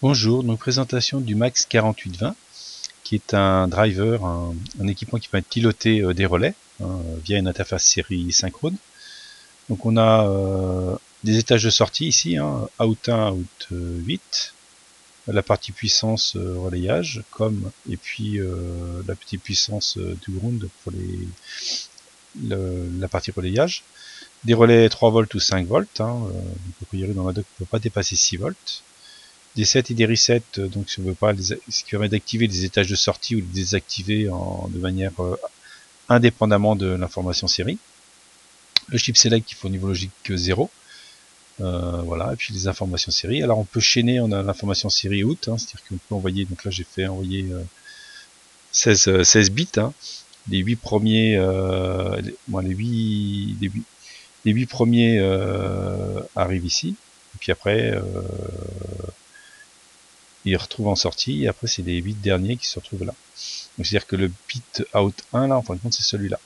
Bonjour, donc présentation du Max 4820 qui est un driver, un équipement qui permet de piloter des relais via une interface série synchrone. Donc on a des étages de sortie ici, out 1, out 8, la partie puissance relayage, comme et puis la petite puissance du ground pour la partie relayage. Des relais 3 volts ou 5 volts, a priori dans la doc on ne peut pas dépasser 6 volts. Des sets et des resets, donc si on veut pas ce qui permet d'activer les étages de sortie ou de désactiver de manière indépendamment de l'information série. Le chip select qui faut au niveau logique 0, voilà, et puis les informations série. Alors on peut chaîner, on a l'information série out, c'est-à-dire qu'on peut envoyer, donc là j'ai fait envoyer 16 bits, les 8 premiers, les 8 premiers arrivent ici, et puis après il retrouve en sortie, et après c'est les 8 derniers qui se retrouvent là. Donc c'est-à-dire que le bit out 1 là, en fin de compte, c'est celui-là.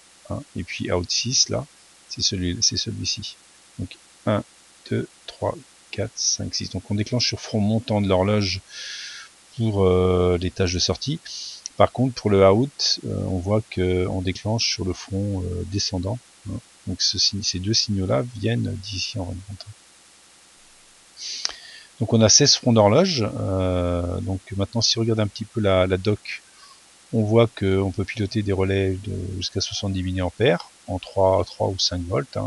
Et puis out 6 là, c'est celui-ci. Donc 1, 2, 3, 4, 5, 6. Donc on déclenche sur front montant de l'horloge pour les tâches de sortie. Par contre, pour le out, on voit qu'on déclenche sur le front descendant. Donc ces deux signaux-là viennent d'ici en fin de compte. Donc on a 16 fronts d'horloge. Donc maintenant, si on regarde un petit peu la doc, on voit qu'on peut piloter des relais jusqu'à 70 mA en 3 ou 5 volts.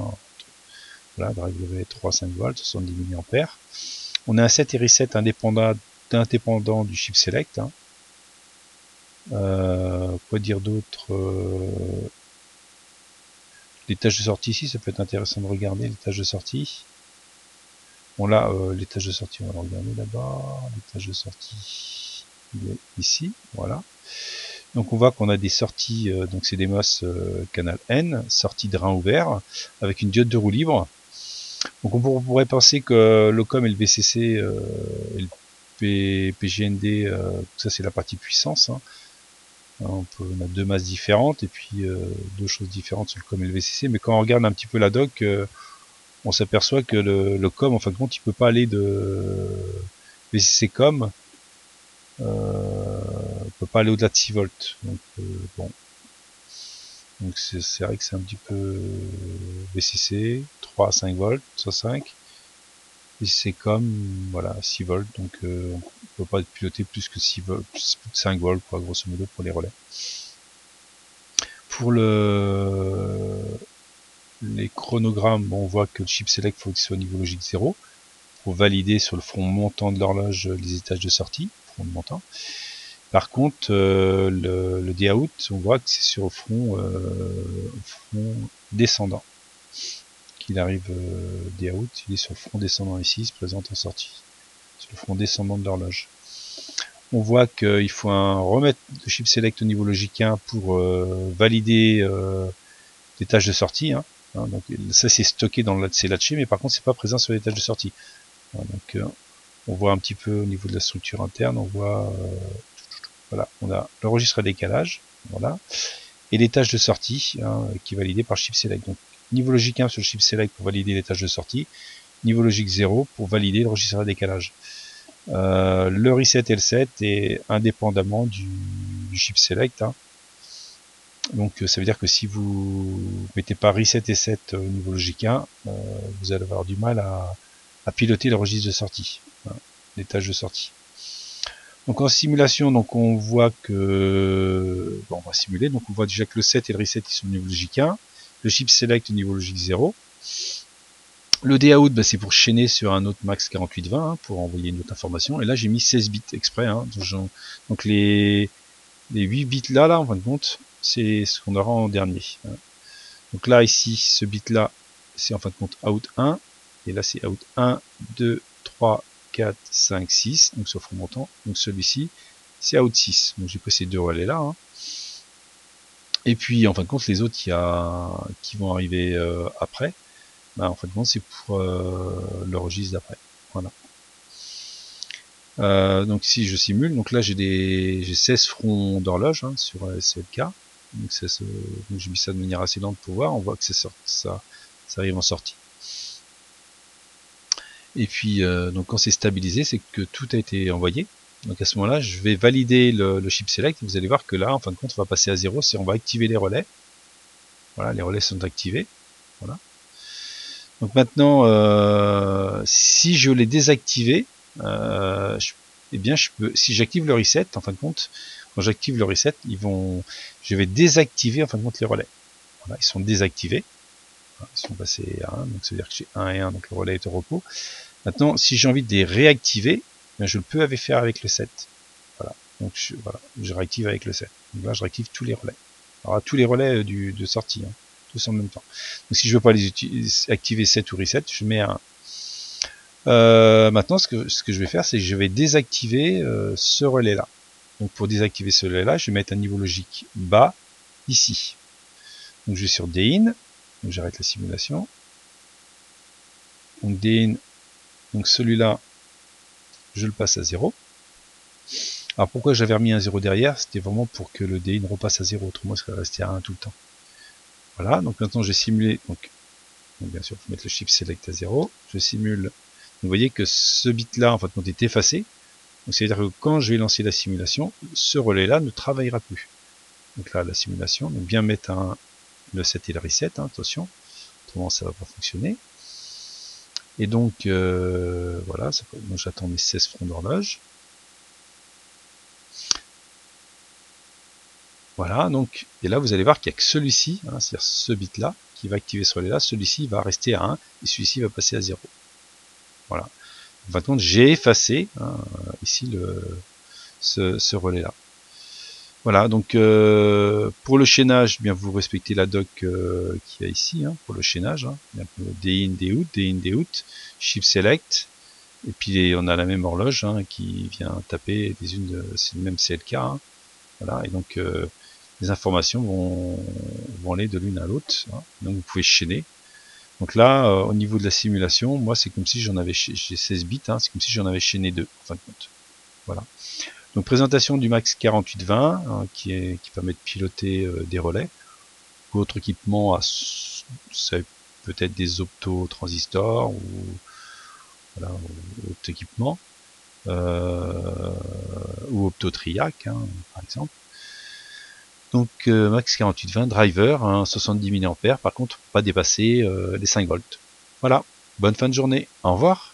Voilà, drive relais 3, 5 volts, 70 mA. On a un set et reset indépendant du chip select. Quoi dire d'autre les tâches de sortie ici, ça peut être intéressant de regarder les tâches de sortie. Bon là, les tâches de sortie, on va regarder là-bas. Les tâches de sortie, il est ici, voilà. Donc on voit qu'on a des sorties, donc c'est des MOS canal N, sortie de rein ouvert, avec une diode de roue libre. Donc on pourrait penser que l'OCOM et le VCC et le PGND, ça c'est la partie puissance. On a deux masses différentes et puis deux choses différentes sur le COM et le VCC. Mais quand on regarde un petit peu la doc, on s'aperçoit que le COM, en fin de compte, il peut pas aller de VCC COM, peut pas aller au-delà de 6 volts. Donc bon, donc c'est vrai que c'est un petit peu VCC 3 à 5 volts, soit 5. VCC COM, voilà, 6 volts. Donc on peut pas piloter plus que 6 volts, plus de 5 volts, quoi, grosso modo, pour les relais. Pour les chronogrammes, bon, on voit que le chip select faut qu'il soit au niveau logique 0 pour valider sur le front montant de l'horloge les étages de sortie, front montant. Par contre, le D-out, on voit que c'est sur le front descendant qu'il arrive D-out. Il est sur le front descendant ici, il se présente en sortie, sur le front descendant de l'horloge. On voit qu'il faut remettre le chip select au niveau logique 1 pour valider les tâches de sortie. Donc ça c'est stocké dans c'est latché, mais par contre c'est pas présent sur les tâches de sortie. Donc on voit un petit peu au niveau de la structure interne, on voit voilà, on a le registre à décalage, voilà, et les tâches de sortie qui est validé par chip select. Donc niveau logique 1 sur le chip select pour valider les tâches de sortie, niveau logique 0 pour valider le registre à décalage. Le reset et le set est indépendamment du chip select. Donc ça veut dire que si vous mettez pas reset et set au niveau logique 1, vous allez avoir du mal à piloter le registre de sortie, les tâches de sortie. Donc en simulation, donc on voit que bon, on va simuler, donc on voit déjà que le set et le reset ils sont au niveau logique 1, le chip select au niveau logique 0. Le D-out, bah, c'est pour chaîner sur un autre max 4820 pour envoyer une autre information. Et là j'ai mis 16 bits exprès. Donc les 8 bits là, en fin de compte, c'est ce qu'on aura en dernier. Donc là ici, ce bit là, c'est en fin de compte out 1. Et là c'est out 1, 2, 3, 4, 5, 6. Donc sur front montant. Donc celui-ci, c'est out 6. Donc j'ai pris ces deux relais là. Et puis en fin de compte, les autres qui vont arriver après, bah, en fin de compte, c'est pour le registre d'après. Voilà. Donc si je simule, donc là j'ai 16 fronts d'horloge sur SLK. Donc j'ai mis ça de manière assez lente pour voir. On voit que ça arrive en sortie. Et puis donc quand c'est stabilisé, c'est que tout a été envoyé. Donc à ce moment-là, je vais valider le chip select. Vous allez voir que là, en fin de compte, on va passer à 0. C'est on va activer les relais. Voilà, les relais sont activés. Voilà. Donc maintenant, si je l'ai désactivé, eh bien, si j'active le reset, en fin de compte, quand j'active le reset, je vais désactiver en fin de compte les relais. Voilà, ils sont désactivés. Ils sont passés à 1, donc ça veut dire que j'ai 1 et 1, donc le relais est au repos. Maintenant, si j'ai envie de les réactiver, ben je le peux faire avec le set. Voilà, donc je réactive avec le set. Donc là, je réactive tous les relais. Alors tous les relais de sortie, hein, tous en même temps. Donc si je veux pas les activer set ou reset, je mets un. Maintenant, ce que je vais faire, c'est que je vais désactiver ce relais-là. Donc pour désactiver ce relais-là, je vais mettre un niveau logique bas ici. Donc je vais sur DIN, donc j'arrête la simulation. Donc DIN, donc celui-là, je le passe à 0. Alors pourquoi j'avais remis un 0 derrière? C'était vraiment pour que le DIN repasse à 0, autrement il serait resté à 1 tout le temps. Voilà, donc maintenant j'ai simulé, donc bien sûr il faut mettre le chip select à 0, je simule, donc vous voyez que ce bit là en fait est effacé, donc c'est à dire que quand je vais lancer la simulation, ce relais là ne travaillera plus. Donc là la simulation, donc bien mettre le set et le reset, hein, attention, autrement ça va pas fonctionner. Et donc voilà, donc j'attends mes 16 fronts d'horloge. Voilà, donc, et là vous allez voir qu'il n'y a que celui-ci, hein, c'est-à-dire ce bit là, qui va activer ce relais là, celui-ci va rester à 1, et celui-ci va passer à 0. Voilà. En fin de compte, j'ai effacé hein, ici ce relais là. Voilà, donc pour le chaînage, bien vous respectez la doc qu'il y a ici, hein, pour le chaînage, hein, DIN, DOUT, chip select, et puis on a la même horloge hein, qui vient taper c'est le même CLK, hein, voilà, et donc les informations vont aller de l'une à l'autre, hein, donc vous pouvez chaîner. Donc là, au niveau de la simulation, moi c'est comme si j'ai 16 bits, hein, c'est comme si j'en avais chaîné 2, en fin de compte. Voilà. Donc présentation du Max 4820 hein, qui permet de piloter des relais. Autre équipement, ça peut-être des opto-transistors ou voilà, autre équipement ou opto-triac hein, par exemple. Donc Max 4820 driver, hein, 70 mA, par contre pas dépasser les 5 volts. Voilà, bonne fin de journée, au revoir.